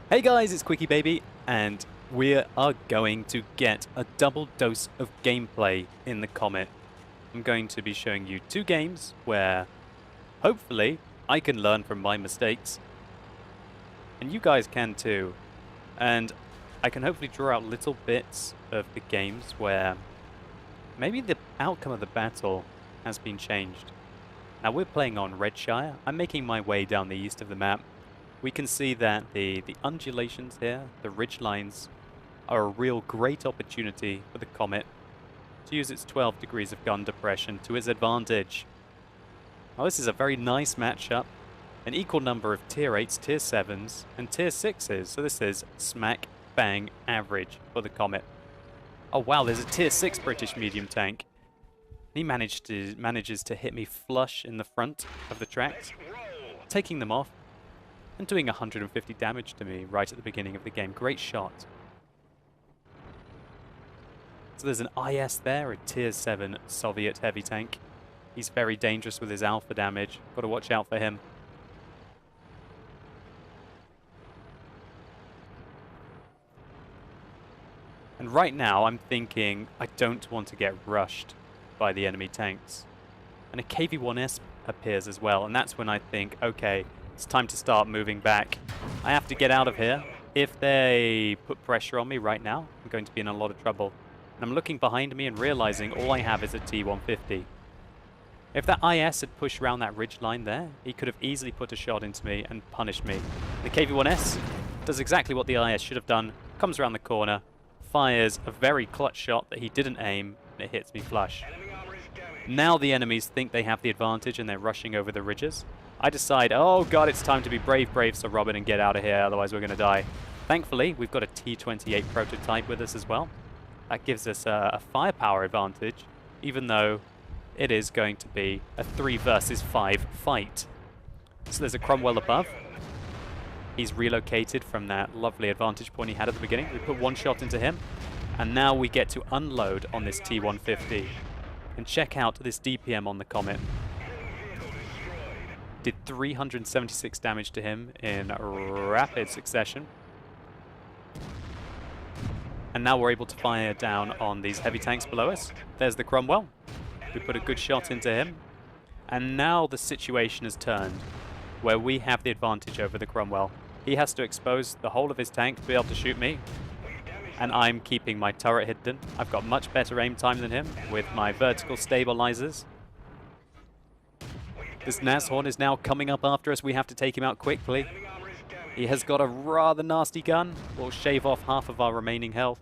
Hey guys, it's Quickie Baby, and we are going to get a double dose of gameplay in the Comet. I'm going to be showing you two games where, hopefully, I can learn from my mistakes. And you guys can too. And I can hopefully draw out little bits of the games where maybe the outcome of the battle has been changed. Now we're playing on Redshire. I'm making my way down the east of the map. We can see that the undulations here, the ridge lines, are a real great opportunity for the Comet to use its 12 degrees of gun depression to its advantage. Now this is a very nice matchup, an equal number of tier 8s, tier 7s, and tier 6s, so this is smack bang average for the Comet. Oh wow, there's a tier 6 British medium tank. He manages to hit me flush in the front of the tracks, taking them off, and doing 150 damage to me right at the beginning of the game. Great shot. So there's an IS there, a tier 7 Soviet heavy tank. He's very dangerous with his alpha damage. Got to watch out for him. And right now I'm thinking I don't want to get rushed by the enemy tanks. And a KV-1S appears as well, and that's when I think, okay, it's time to start moving back. I have to get out of here. If they put pressure on me right now, I'm going to be in a lot of trouble. And I'm looking behind me and realizing all I have is a T-150. If that IS had pushed around that ridge line there, he could have easily put a shot into me and punished me. The KV-1S does exactly what the IS should have done, comes around the corner, fires a very clutch shot that he didn't aim, and it hits me flush. Now the enemies think they have the advantage and they're rushing over the ridges. I decide, oh god, it's time to be brave, so Robin, and get out of here, otherwise we're going to die. Thankfully, we've got a T-28 prototype with us as well. That gives us a firepower advantage, even though it is going to be a 3 versus 5 fight. So there's a Cromwell above. He's relocated from that lovely advantage point he had at the beginning. We put one shot into him, and now we get to unload on this T-150. And check out this DPM on the Comet. Did 376 damage to him in rapid succession. And now we're able to fire down on these heavy tanks below us. There's the Cromwell. We put a good shot into him. And now the situation has turned, where we have the advantage over the Cromwell. He has to expose the whole of his tank to be able to shoot me. And I'm keeping my turret hidden. I've got much better aim time than him with my vertical stabilizers. This Nashorn is now coming up after us. We have to take him out quickly. He has got a rather nasty gun. We'll shave off half of our remaining health.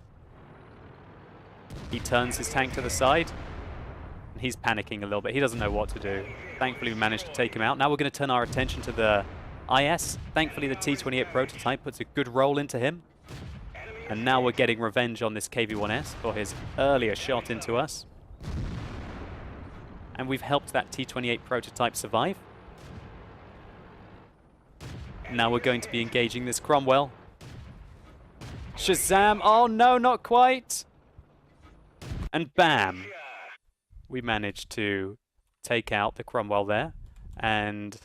He turns his tank to the side. And he's panicking a little bit. He doesn't know what to do. Thankfully, we managed to take him out. Now we're going to turn our attention to the IS. Thankfully, the T-28 prototype puts a good roll into him. And now we're getting revenge on this KV-1S for his earlier shot into us. And we've helped that T-28 prototype survive. Now we're going to be engaging this Cromwell. Shazam! Oh no, not quite! And bam! We managed to take out the Cromwell there and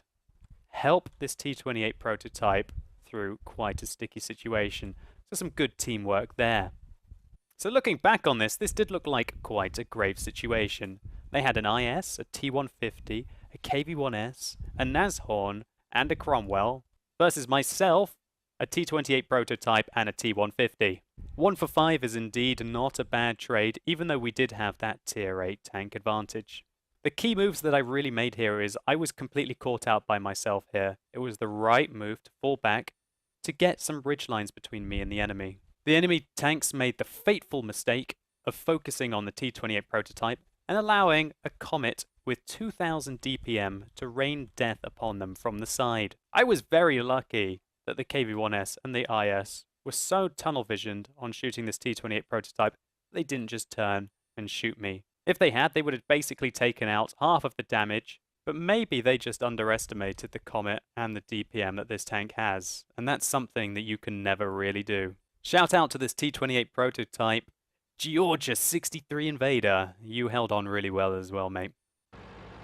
help this T-28 prototype through quite a sticky situation. So some good teamwork there. So looking back on this did look like quite a grave situation. They had an IS, a T-150, a KV-1S, a Nashorn, and a Cromwell, versus myself, a T-28 prototype and a T-150. 1 for 5 is indeed not a bad trade, even though we did have that tier 8 tank advantage. The key moves that I really made here is I was completely caught out by myself here. It was the right move to fall back to get some ridge lines between me and the enemy. The enemy tanks made the fateful mistake of focusing on the T-28 prototype and allowing a Comet with 2000 DPM to rain death upon them from the side. I was very lucky that the KV-1S and the IS were so tunnel visioned on shooting this T-28 prototype that they didn't just turn and shoot me. If they had, they would have basically taken out half of the damage, but maybe they just underestimated the Comet and the DPM that this tank has, and that's something that you can never really do. Shout out to this T-28 prototype, Georgia 63 Invader. You held on really well as well, mate.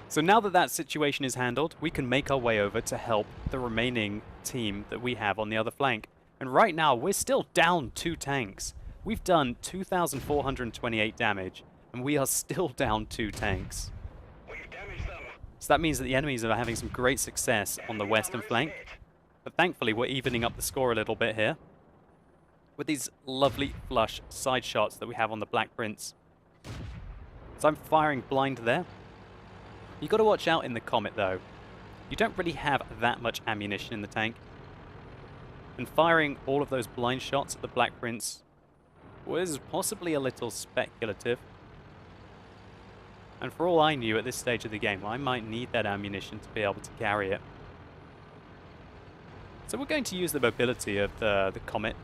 So now that that situation is handled, we can make our way over to help the remaining team that we have on the other flank. And right now, we're still down 2 tanks. We've done 2,428 damage, and we are still down 2 tanks. So that means that the enemies are having some great success on the western flank. But thankfully, we're evening up the score a little bit here with these lovely flush side shots that we have on the Black Prince. So I'm firing blind there. You've got to watch out in the Comet, though. You don't really have that much ammunition in the tank. And firing all of those blind shots at the Black Prince was possibly a little speculative. And for all I knew at this stage of the game, I might need that ammunition to be able to carry it. So we're going to use the mobility of the Comet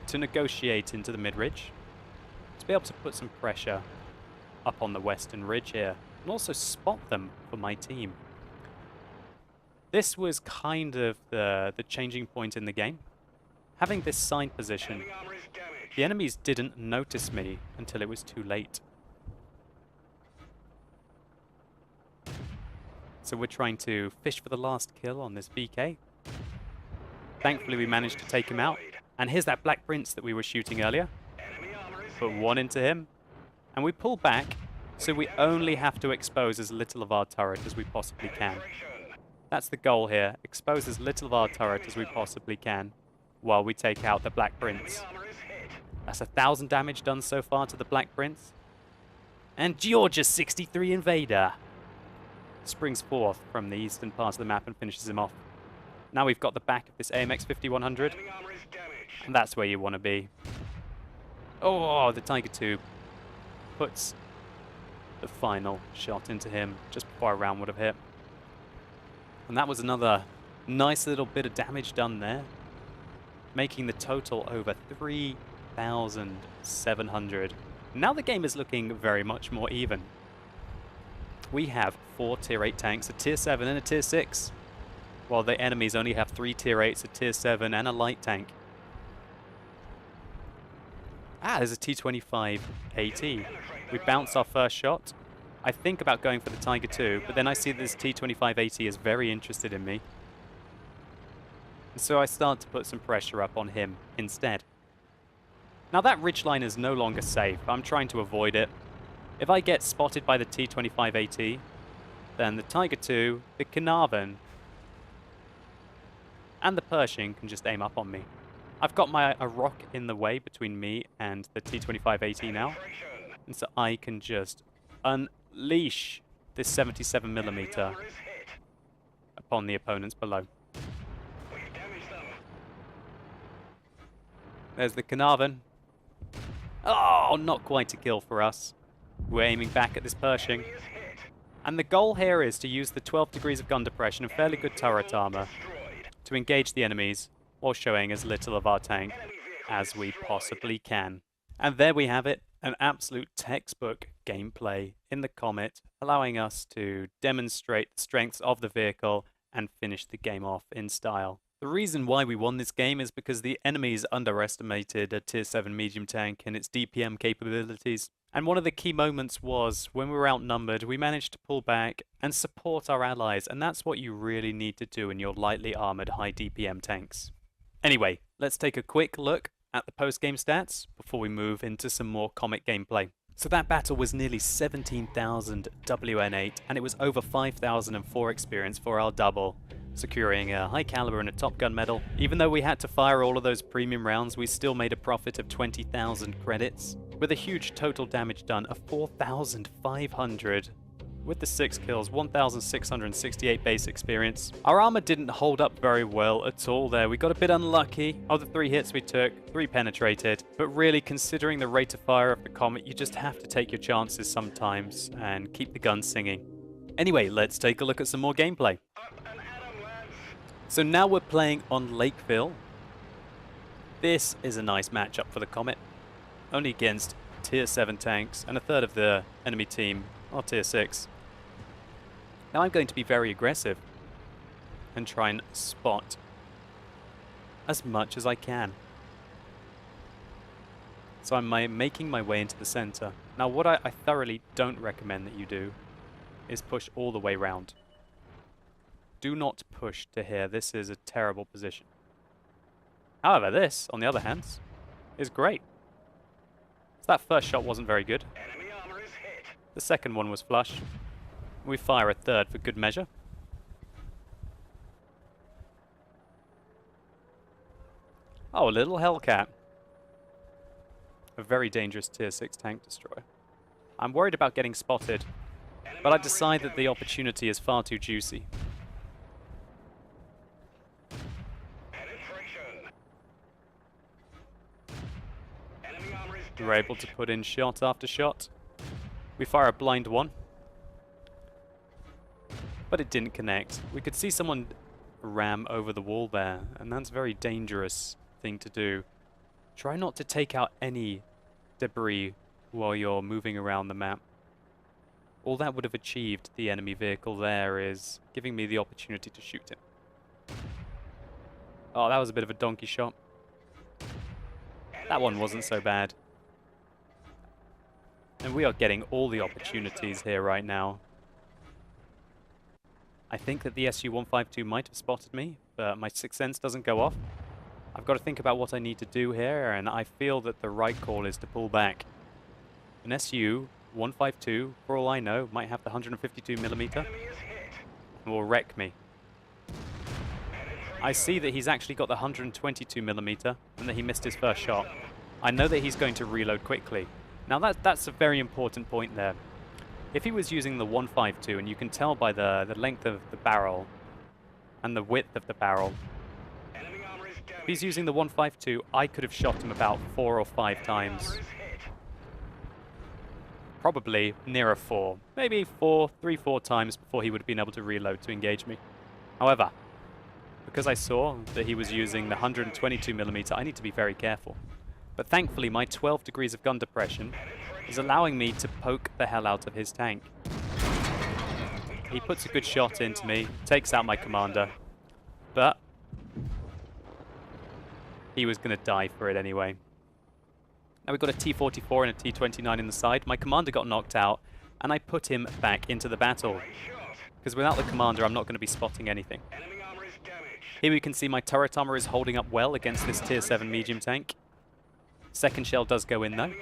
to negotiate into the mid-ridge, to be able to put some pressure up on the western ridge here, and also spot them for my team. This was kind of the changing point in the game. Having this side position, the enemies didn't notice me until it was too late. So we're trying to fish for the last kill on this VK. Thankfully we managed to take him out. And here's that Black Prince that we were shooting earlier. Put one into him. And we pull back, so we only have to expose as little of our turret as we possibly can. That's the goal here. Expose as little of our turret as we possibly can while we take out the Black Prince. That's 1,000 damage done so far to the Black Prince. And Georgia 63 Invader springs forth from the eastern part of the map and finishes him off. Now we've got the back of this AMX 5100, and that's where you want to be. Oh, the Tiger II puts the final shot into him just before a round would have hit. And that was another nice little bit of damage done there, making the total over 3,700. Now the game is looking very much more even. We have 4 tier 8 tanks, a tier 7 and a tier 6, while the enemies only have 3 tier 8s, a tier 7 and a light tank. Ah, there's a T25 AT. We bounced our first shot. I think about going for the Tiger II, but then I see this T25 AT is very interested in me. And so I start to put some pressure up on him instead. Now that ridgeline is no longer safe. I'm trying to avoid it. If I get spotted by the T25 AT, then the Tiger II, the Carnarvon, and the Pershing can just aim up on me. I've got a rock in the way between me and the T25 AT now, and so I can just unleash this 77mm upon the opponents below. There's the Carnarvon. Oh, not quite a kill for us. We're aiming back at this Pershing. And the goal here is to use the 12 degrees of gun depression and fairly good turret armor to engage the enemies while showing as little of our tank as we possibly can. And there we have it, an absolute textbook gameplay in the Comet, allowing us to demonstrate the strengths of the vehicle and finish the game off in style. The reason why we won this game is because the enemies underestimated a tier 7 medium tank and its DPM capabilities. And one of the key moments was when we were outnumbered, we managed to pull back and support our allies, and that's what you really need to do in your lightly armored high DPM tanks. Anyway, let's take a quick look at the post-game stats before we move into some more Comet gameplay. So that battle was nearly 17,000 WN8, and it was over 5,004 experience for our double, securing a high caliber and a Top Gun medal. Even though we had to fire all of those premium rounds, we still made a profit of 20,000 credits, with a huge total damage done of 4,500. With the 6 kills, 1,668 base experience. Our armor didn't hold up very well at all there. We got a bit unlucky. Of the 3 hits we took, 3 penetrated. But really, considering the rate of fire of the Comet, you just have to take your chances sometimes and keep the gun singing. Anyway, let's take a look at some more gameplay. So now we're playing on Lakeville. This is a nice matchup for the Comet. Only against tier 7 tanks, and a third of the enemy team are tier 6. Now I'm going to be very aggressive and try and spot as much as I can. So I'm making my way into the center. Now what I thoroughly don't recommend that you do is push all the way round. Do not push to here. This is a terrible position. However, this, on the other hand, is great. So that first shot wasn't very good. The second one was flush. We fire a third for good measure. Oh, a little Hellcat. A very dangerous tier 6 tank destroyer. I'm worried about getting spotted, but I decide that the opportunity is far too juicy. We were able to put in shot after shot. We fire a blind one, but it didn't connect. We could see someone ram over the wall there, and that's a very dangerous thing to do. Try not to take out any debris while you're moving around the map. All that would have achieved the enemy vehicle there is giving me the opportunity to shoot him. Oh, that was a bit of a donkey shot. That one wasn't so bad. And we are getting all the opportunities here right now. I think that the SU-152 might have spotted me, but my sixth sense doesn't go off. I've got to think about what I need to do here, and I feel that the right call is to pull back. An SU-152, for all I know, might have the 152mm and will wreck me. I see that he's actually got the 122mm and that he missed his first shot. I know that he's going to reload quickly. Now that's a very important point there. If he was using the 152, and you can tell by the length of the barrel and the width of the barrel, if he's using the 152, I could have shot him about 4 or 5 times. Probably nearer 4. Maybe 3-4 times before he would have been able to reload to engage me. However, because I saw that he was using the 122mm, I need to be very careful. But thankfully, my 12 degrees of gun depression is allowing me to poke the hell out of his tank. He puts a good shot into me, takes out my commander, but he was going to die for it anyway. Now we've got a T-44 and a T-29 in the side. My commander got knocked out, and I put him back into the battle. Because without the commander, I'm not going to be spotting anything. Here we can see my turret armor is holding up well against this tier 7 medium tank. Second shell does go in though.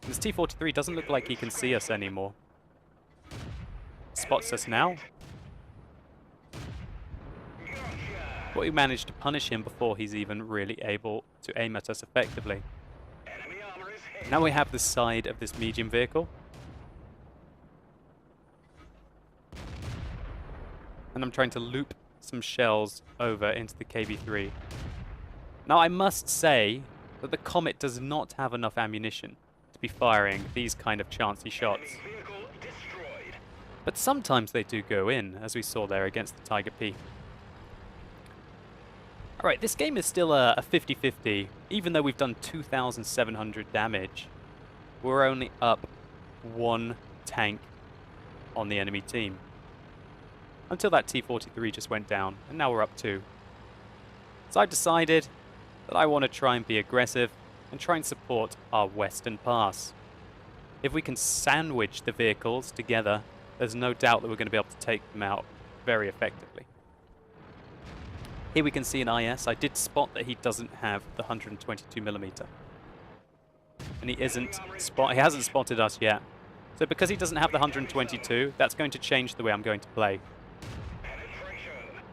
This T-43 doesn't look like he can see us anymore. Spots us now. But we managed to punish him before he's even really able to aim at us effectively. Now we have the side of this medium vehicle. And I'm trying to loop some shells over into the KB3. Now I must say that the Comet does not have enough ammunition to be firing these kind of chancy shots. But sometimes they do go in, as we saw there against the Tiger P. Alright, this game is still a 50-50. Even though we've done 2,700 damage, we're only up 1 tank on the enemy team. Until that T-43 just went down, and now we're up 2. So I decided that I want to try and be aggressive and try and support our western pass. If we can sandwich the vehicles together, there's no doubt that we're going to be able to take them out very effectively. Here we can see an IS. I did spot that he doesn't have the 122mm. And he hasn't spotted us yet. So because he doesn't have the 122, that's going to change the way I'm going to play.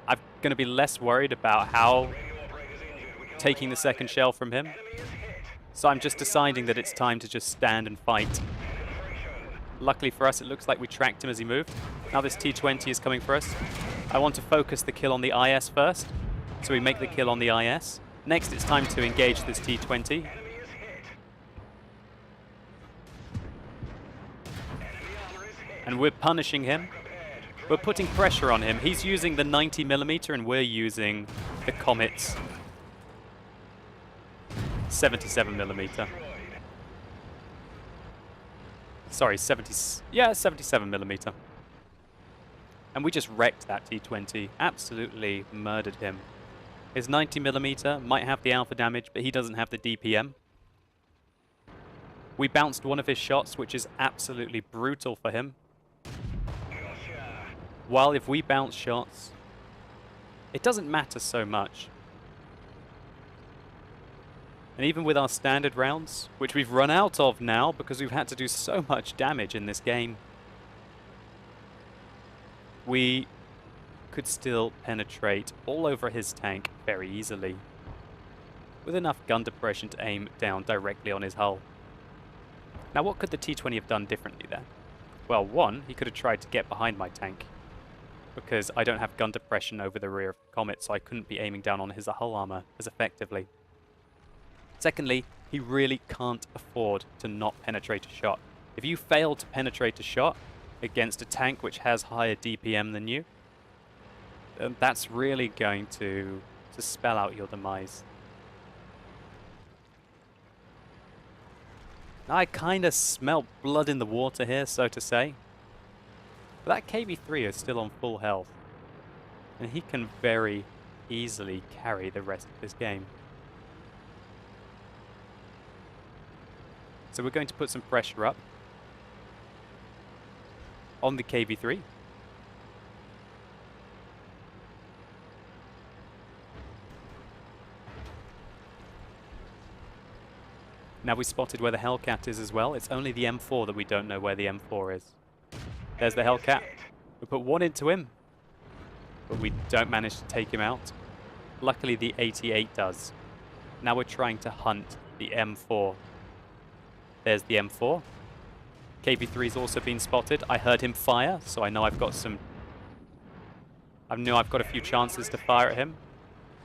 I'm going to be less worried about how taking the second shell from him. So I'm just deciding that it's time to just stand and fight. Luckily for us, it looks like we tracked him as he moved. Now this T-20 is coming for us. I want to focus the kill on the IS first. So we make the kill on the IS. Next, it's time to engage this T-20. And we're punishing him. We're putting pressure on him. He's using the 90mm and we're using the Comet's 77mm. Sorry, 77mm. And we just wrecked that T-20. Absolutely murdered him. His 90mm might have the alpha damage, but he doesn't have the DPM. We bounced one of his shots, which is absolutely brutal for him. While if we bounce shots, it doesn't matter so much. And even with our standard rounds, which we've run out of now because we've had to do so much damage in this game, we could still penetrate all over his tank very easily, with enough gun depression to aim down directly on his hull. Now what could the T-20 have done differently there? Well, one, he could have tried to get behind my tank, because I don't have gun depression over the rear of the Comet, so I couldn't be aiming down on his hull armor as effectively. Secondly, he really can't afford to not penetrate a shot. If you fail to penetrate a shot against a tank which has higher DPM than you, then that's really going to spell out your demise. Now I kind of smell blood in the water here, so to say. But that KV-3 is still on full health, and he can very easily carry the rest of this game. So we're going to put some pressure up on the KV-3. Now we spotted where the Hellcat is as well. It's only the M4 that we don't know where the M4 is. There's the Hellcat. We put one into him, but we don't manage to take him out. Luckily the 88 does. Now we're trying to hunt the M4. There's the M4. KV-3's also been spotted. I heard him fire, so I know I've got some... I know I've got a few chances to fire at him.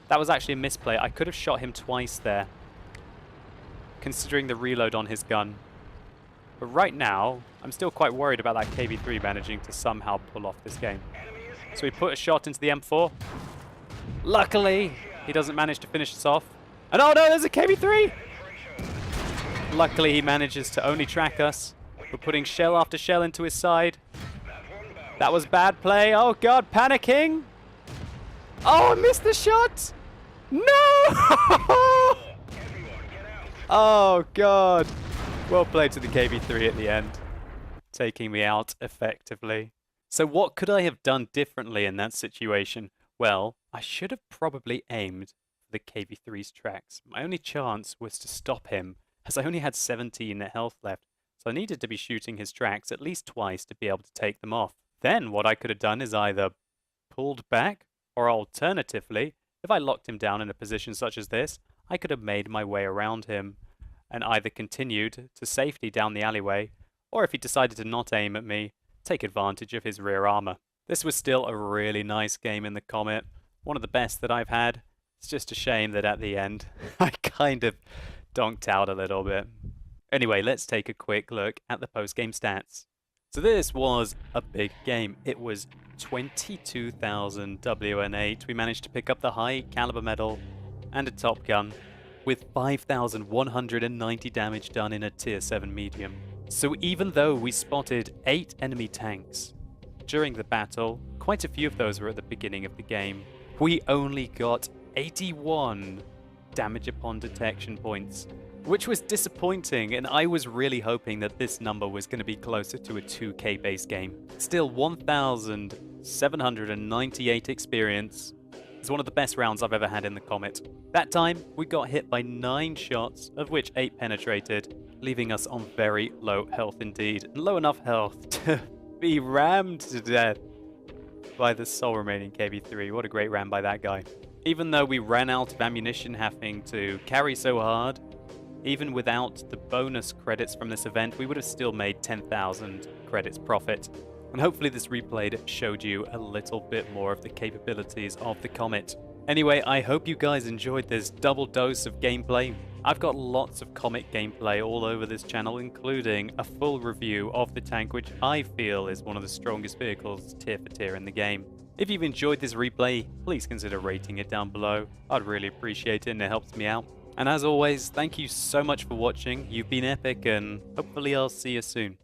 That was actually a misplay. I could have shot him twice there, considering the reload on his gun. But right now, I'm still quite worried about that KV-3 managing to somehow pull off this game. So we put a shot into the M4. Luckily, he doesn't manage to finish us off. And oh no, there's a KV-3! Luckily, he manages to only track us. We're putting shell after shell into his side. That was bad play. Oh god, panicking! Oh, I missed the shot! No! Oh god. Well played to the KV-3 at the end, taking me out effectively. So what could I have done differently in that situation? Well, I should have probably aimed for the KV-3's tracks. My only chance was to stop him, as I only had 17 health left, so I needed to be shooting his tracks at least twice to be able to take them off. Then what I could have done is either pulled back, or alternatively, if I locked him down in a position such as this, I could have made my way around him and either continued to safety down the alleyway, or if he decided to not aim at me, take advantage of his rear armor. This was still a really nice game in the Comet, one of the best that I've had. It's just a shame that at the end, I kind of donked out a little bit. Anyway, let's take a quick look at the post-game stats. So this was a big game. It was 22,000 WN8. We managed to pick up the high caliber medal and a top gun, with 5,190 damage done in a tier 7 medium. So even though we spotted 8 enemy tanks during the battle, quite a few of those were at the beginning of the game, we only got 81 damage upon detection points, which was disappointing, and I was really hoping that this number was going to be closer to a 2k base game. Still, 1,798 experience is one of the best rounds I've ever had in the Comet. That time, we got hit by 9 shots, of which 8 penetrated, leaving us on very low health indeed. And low enough health to be rammed to death by the sole remaining KV-3. What a great ram by that guy. Even though we ran out of ammunition having to carry so hard, even without the bonus credits from this event, we would have still made 10,000 credits profit. And hopefully this replay showed you a little bit more of the capabilities of the Comet. Anyway, I hope you guys enjoyed this double dose of gameplay. I've got lots of Comet gameplay all over this channel, including a full review of the tank, which I feel is one of the strongest vehicles tier for tier in the game. If you've enjoyed this replay, please consider rating it down below. I'd really appreciate it and it helps me out. And as always, thank you so much for watching. You've been epic, and hopefully I'll see you soon.